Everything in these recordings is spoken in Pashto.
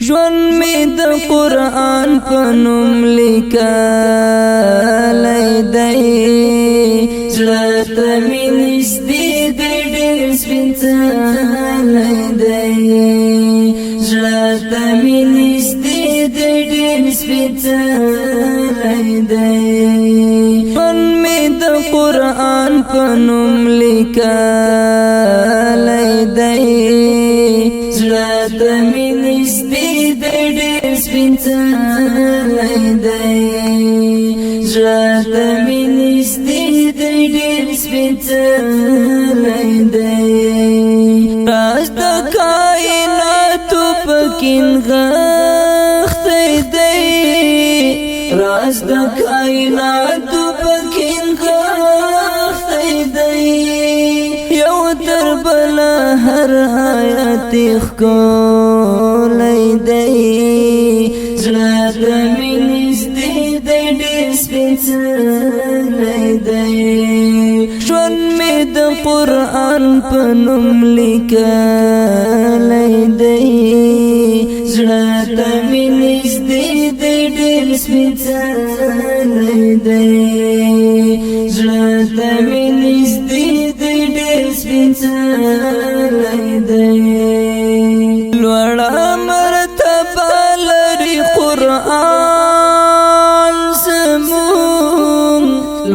ژوند می د قرآن په نوم لیکلی دی زړه ته مې نږدې دی ډېر سپېڅلی دی زړه ته مې نږدې دی ډېر سپېڅلی دی ژوند می د قرآن په نوم لیکلی دی زړه ته مې نږدې دی ډېر سپېڅلی دی زړه ته مې نږدې دی ډېر سپېڅلی دی راز د کائناتو پکې نغښتی دی راز د کائناتو پکې نغښتی دی یو تر بله هر آیت ښکلی دی زړه ته مې نږدې دی ډېر سپېڅلی دی ژوند مې د قرآن په نوم لیکلی دی زړه ته مې نږدې دی ډېر سپېڅلی دی زړه ته مې نږدې دی ډېر سپېڅلی دی لوړه مرتبه لري قرآن زموږ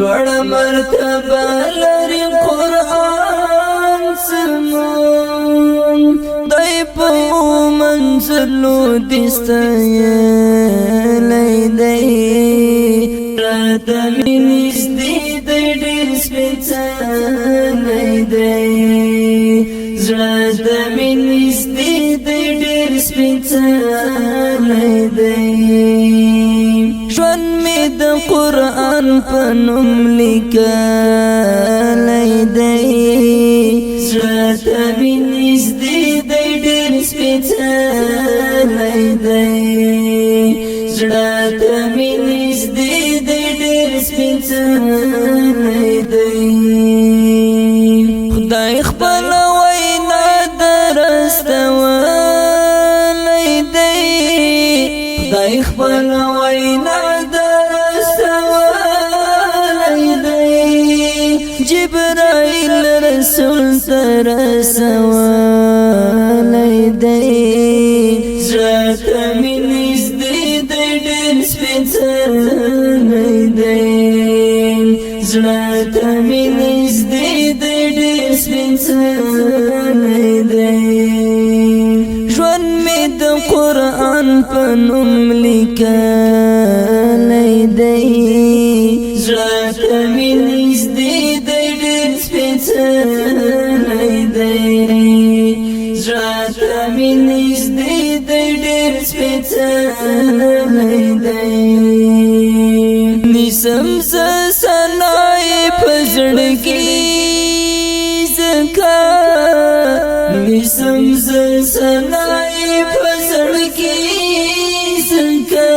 لوړه مرتبه لري قرآن زموږ دی په منزلو دې ستایلی دی راته مې نږدې دی ډېر سپېڅلی دی زړه ته مې نږدې دی ډېر سپېڅلی دی ژوند مې د قرآن په نوم لیکلی دی زړه ته مې نږدې دی ډېر سپېڅلی دی زړه ته مې نږدې دی ډېر سپېڅلی دی خدای خپل وینا درستولی دی خدای خپل وینا درستولی دی جبرائیل رسول ته رسولی دی زړه ته مې نږدې دی ډېر سپېڅلی دی زړه ته مې نږدې دی ډېر سپېڅلی دی ژوند مې د قرآن په نوم لیکلی دی زړه ته مې نږدې دی ډېر سپېڅلی دی زړه ته مې نږدې دی ډېر سپېڅلی دی نیسم زه ثناء په زړګي ځکه نیسم زه ثناء په زړګي ځکه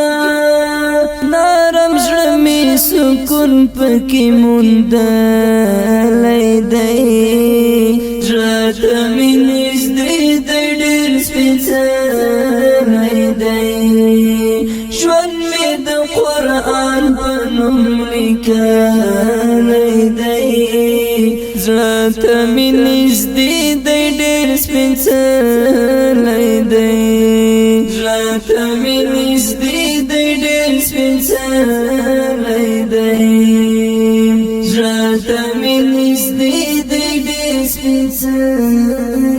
نرم زړه مې سکون پکې موندلی دی زړه ته مې نږدې دی ډېر سپېڅلی دی ژوند مې د قرآن په نوم لیکلی دی زړه ته مې نږدې دی ډېر سپېڅلی دی زړه ته مې نږدې دی ډېر سپېڅلی دی زړه ته مې نږدې دی ډېر سپېڅلی